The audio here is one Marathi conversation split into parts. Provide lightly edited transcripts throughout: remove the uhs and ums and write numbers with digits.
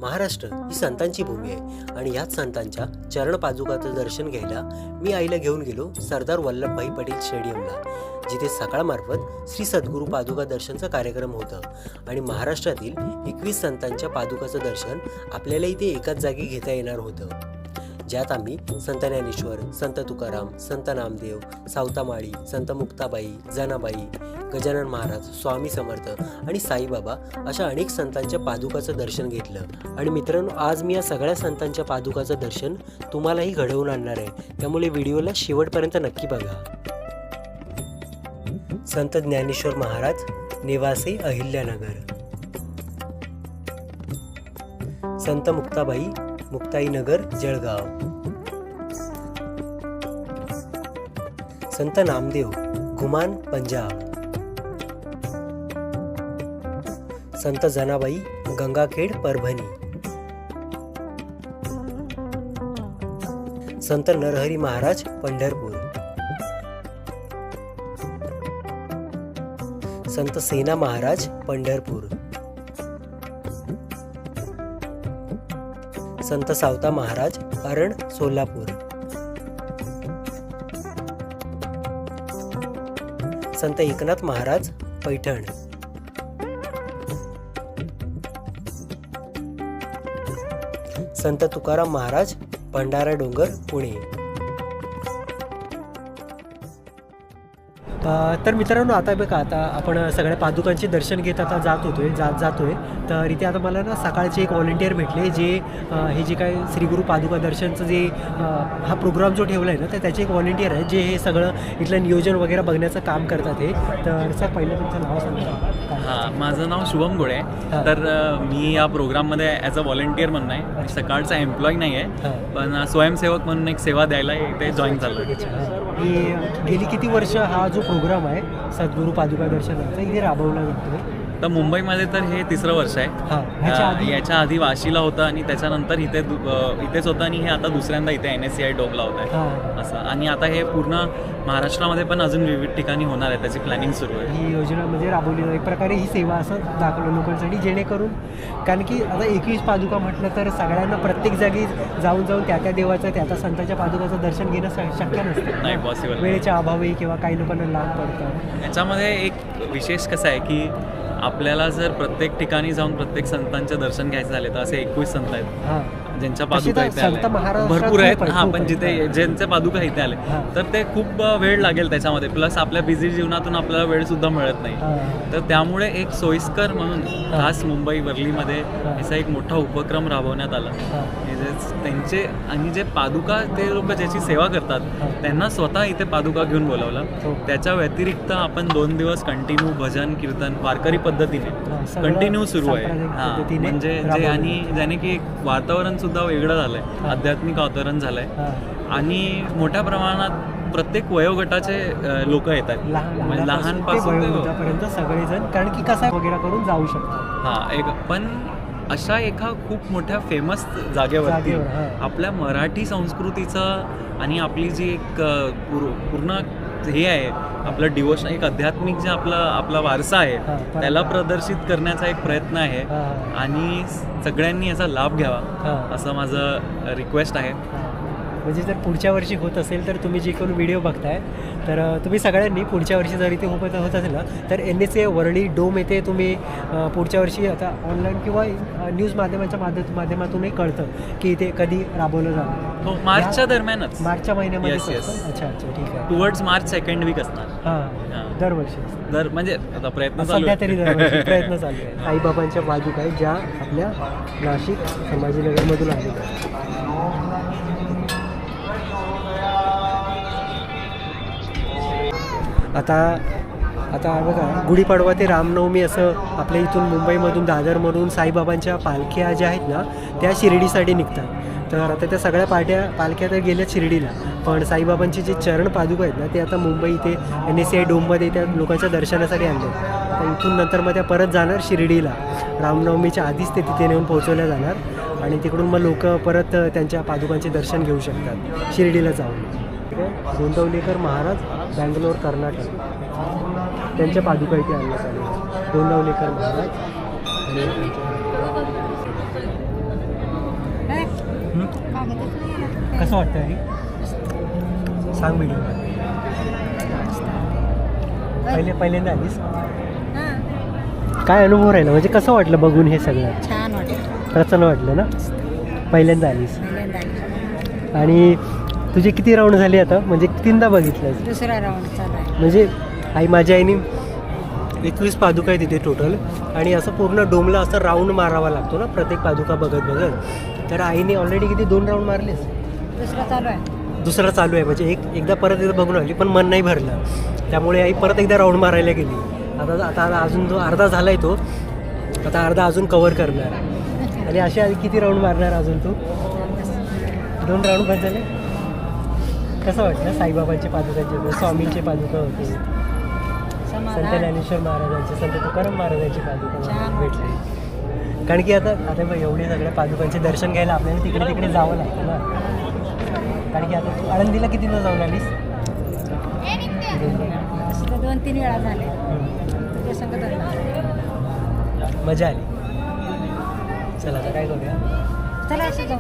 महाराष्ट्र ही संतांची भूमी आहे आणि याच संतांच्या चरण पादुकाचं दर्शन घ्यायला मी आईला घेऊन गेलो सरदार वल्लभभाई पटेल स्टेडियमला, जिथे सकाळमार्फत श्री सद्गुरू पादुका दर्शनचा कार्यक्रम होता आणि महाराष्ट्रातील 21 संतांच्या पादुकाचं दर्शन आपल्याला इथे एकाच जागी घेता येणार होतं, ज्यात आम्ही संत ज्ञानेश्वर, संत तुकाराम, संत नामदेव, सावतामाळी, संत मुक्ताबाई, जनाबाई, गजानन महाराज, स्वामी समर्थ आणि साईबाबा अशा अनेक संतांच्या पादुकाचं दर्शन घेतलं। आणि मित्रांनो, आज मी या सगळ्या संतांच्या पादुकाचं दर्शन तुम्हालाही घडवून आणणार आहे, त्यामुळे व्हिडिओला शेवटपर्यंत नक्की बघा। संत ज्ञानेश्वर महाराज, निवासी अहिल्यानगर। संत मुक्ताबाई, मुक्ताईनगर, जळगाव। संत नामदेव, घुमान, पंजाब। संत जनाबाई, गंगाखेड, परभणी। संत नरहरी महाराज, पंढरपूर। संत सेना महाराज, पंढरपूर। संत सावता महाराज, अरण, सोलापूर। संत एकनाथ महाराज, पैठण। संत तुकाराम महाराज, भंडारा डोंगर, पुणे। तर मित्रांनो, आता बघा, आता आपण सगळ्या पादुकांचे दर्शन घेत आता जातोय तर इथे आता मला ना सकाळचे एक व्हॉलेंटियर भेटले, जे हे जे काय श्री गुरु पादुका दर्शनचं जे हा प्रोग्राम जो ठेवला आहे ना, तर त्याचे एक व्हॉलेंटियर आहे जे हे सगळं इथलं नियोजन वगैरे बघण्याचं काम करतात हे। तर सर, पहिलं तुमचं नाव सांगा। हां, माझं नाव शुभम गोळे आहे। तर मी या प्रोग्राममध्ये ॲज अ व्हॉलेंटियर म्हणून आहे, सकाळचा एम्प्लॉई नाही आहे, पण स्वयंसेवक म्हणून एक सेवा द्यायला इथे जॉईन झालो आहे। गेली किती वर्ष हा जो प्रोग्राम आहे सद्गुरू पादुका दर्शनाचा इथे राबवला जातो? तर मुंबईमध्ये तर हे 3रं वर्ष आहे। याच्या आधी वाशीला होतं आणि त्याच्यानंतर इथेच होतं आणि हे आता दुसऱ्यांदा इथे NSCI डोबला होत आहे असं। आणि आता हे पूर्ण महाराष्ट्रामध्ये पण अजून विविध ठिकाणी होणार आहे, त्याची प्लॅनिंग सुरू आहे। ही योजना म्हणजे राबवली जाते एक प्रकारे ही सेवा असं दाखवलं लोकांसाठी, जेणेकरून कारण की आता 21 पादुका म्हटलं तर सगळ्यांना प्रत्येक जागी जाऊन त्या देवाचं त्या संतांच्या पादुकाचं दर्शन घेणं शक्य नसतं, नाही पॉसिबल, वेळेच्या अभावी किंवा काही लोकांना लांब पडतं। याच्यामध्ये एक विशेष कसं आहे की आपल्याला जर प्रत्येक ठिकाणी जाऊन प्रत्येक संतांच्या दर्शन घ्यायचे झाले तर असे 21 संत आहेत ज्यांच्या पादुका इथे आल्या, भरपूर आहेत। पण ज्यांच्या पादुका इथे आले तर ते खूप वेळ लागेल त्याच्यामध्ये, प्लस आपल्या बिझी जीवनातून आपल्याला वेळ सुद्धा मिळत नाही। तर त्यामुळे एक सोयीस्कर म्हणून खास मुंबई वर्लीमध्ये असा एक मोठा उपक्रम राबवण्यात आला। त्यांचे आणि जे पादुका ते लोक ज्याची सेवा करतात त्यांना स्वतः इथे पादुका घेऊन बोलावलं। त्याच्या व्यतिरिक्त आपण 2 दिवस कंटिन्यू भजन कीर्तन वारकरी पद्धतीने कंटिन्यू सुरू आहे। म्हणजे जे आणि ज्याने की एक वातावरण सुद्धा वेगळं झालंय, आध्यात्मिक वातावरण झालंय आणि मोठ्या प्रमाणात प्रत्येक वयोगटाचे लोक येतात, म्हणजे लहानपासून सगळेजण, कारण की कसा वगैरे करून जाऊ शकतो। पण अशा एका खूप मोठ्या फेमस जागेवरती आपल्या मराठी संस्कृतीचं आणि आपली जी एक पूर्ण हे आहे आपलं डिवोशन, एक आध्यात्मिक जे आपला वारसा आहे त्याला प्रदर्शित करण्याचा एक प्रयत्न आहे आणि सगळ्यांनी याचा लाभ घ्यावा असं माझं रिक्वेस्ट आहे। म्हणजे जर पुढच्या वर्षी होत असेल तर तुम्ही जे कोण व्हिडिओ बघताय तर तुम्ही सगळ्यांनी पुढच्या वर्षी जर इथे होत असेल ना तर NSCI वरळी डोम येथे तुम्ही पुढच्या वर्षी आता ऑनलाईन किंवा न्यूज माध्यमांच्या माध्यमातूनही कळतं की इथे कधी राबवलं जातं। मार्चच्या दरम्यानच, मार्चच्या महिन्यामध्ये। अच्छा, ठीक आहे। टुवर्ड्स मार्च 2nd वीक असणार दरवर्षी म्हणजे आता प्रयत्न सध्या तरी प्रयत्न चालू आहे। साईबाबांच्या पादुका आहेत ज्या आपल्या नाशिक संभाजीनगरमधून आलेल्या आहेत। आता बघा, गुढीपाडवा ते रामनवमी असं आपल्या इथून मुंबईमधून दादरमधून साईबाबांच्या पालख्या ज्या आहेत ना त्या शिर्डीसाठी निघतात। तर आता त्या सगळ्या पालख्या तर गेल्या शिर्डीला, पण साईबाबांचे जे चरण पादुका आहेत ना ते आता मुंबई इथे NSCI डोममध्ये त्या लोकांच्या दर्शनासाठी आणले। तर इथून नंतर मग त्या परत जाणार शिर्डीला, रामनवमीच्या आधीच ते तिथे नेऊन पोहोचवल्या जाणार आणि तिकडून मग लोक परत त्यांच्या पादुकांचे दर्शन घेऊ शकतात शिर्डीला जाऊन। गोंदवलेकर महाराज, बँगलोर, कर्नाटक, त्यांच्या पादुका इथे आणण्यात आल्या। गोंदवलेकर महाराज आणि कसं वाटतं अरे सांग व्हिडिओ पहिल्यांदा आलीस काय अनुभव राहिला म्हणजे कसं वाटलं बघून हे सगळं छान वाटलं. प्रसन्न वाटलं ना पहिल्यांदा आलीस आणि तुझे किती राऊंड झाले आता म्हणजे तीनदा बघितलं दुसरा राऊंड चालू आहे. म्हणजे माझ्या आईने 21 पादुका आहे तिथे टोटल आणि असं पूर्ण डोमला असं राऊंड मारावा लागतो ना प्रत्येक पादुका बघत बघत तर आईने ऑलरेडी किती 2 राऊंड मारलेस दुसरा चालू आहे. दुसरा चालू आहे म्हणजे एकदा परत एकदा बघून आली पण मन नाही भरलं त्यामुळे आई परत एकदा राऊंड मारायला गेली आता अजून तो अर्धा झाला आहे तो आता अर्धा अजून कवर करणार आणि अशा किती राऊंड मारणार अजून तू 2 राऊंड बस झाले कसं वाटलं साईबाबांचे पादुकांचे होते स्वामींचे पादुका होते संत ज्ञानेश्वर महाराजांचे संत तुकाराम महाराजांचे पादुका भेटले कारण की आता बघ एवढे सगळ्या पादुकांचे दर्शन घ्यायला आपल्याला तिकडे जावं लागतं ना कारण की आता तू आळंदीला कितीदा जाऊन आलीस 2-3 वेळा झाले. ते संगत मजा आली चला आता काय करूया चला असं जाऊ.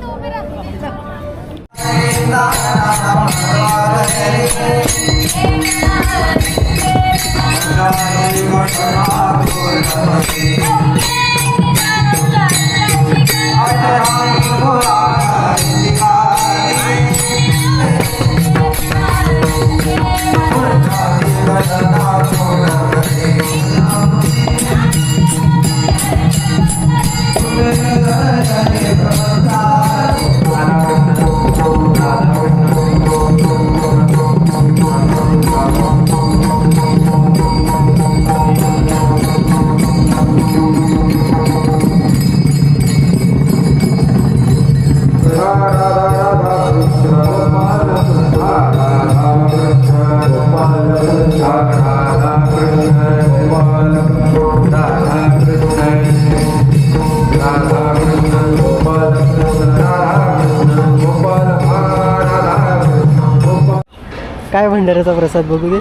काय भंडाऱ्याचा प्रसाद बघू दे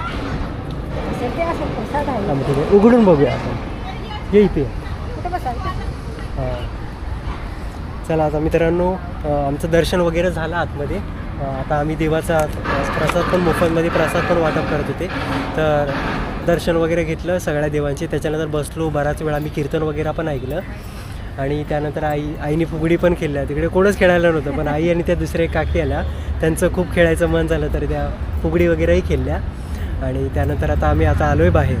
उघडून बघूया आपण ये इथे हां चला आता मित्रांनो आमचं दर्शन वगैरे झालं आतमध्ये आता आम्ही देवाचा प्रसाद पण मोफतमध्ये प्रसाद पण वाटप करत होते तर दर्शन वगैरे घेतलं सगळ्या देवांचे त्याच्यानंतर बसलो बराच वेळा आम्ही कीर्तन वगैरे पण ऐकलं आणि त्यानंतर आईने फुगडी पण खेळल्या तिकडे कोणच खेळायला नव्हतं पण आई आणि त्या दुसऱ्या एक काकी आल्या त्यांचं खूप खेळायचं मन झालं तर त्या फुगडी वगैरेही खेळल्या आणि त्यानंतर आता आम्ही आलो आहे बाहेर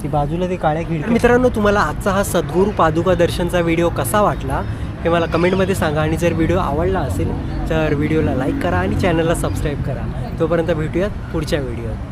ती बाजूला ती काळ्या खिडकी मित्रांनो तुम्हाला आजचा हा सद्गुरू पादुका दर्शनचा व्हिडिओ कसा वाटला हे मला कमेंटमध्ये सांगा आणि जर व्हिडिओ आवडला असेल तर व्हिडिओला लाईक करा आणि चॅनलला सबस्क्राईब करा तोपर्यंत भेटूयात पुढच्या व्हिडिओत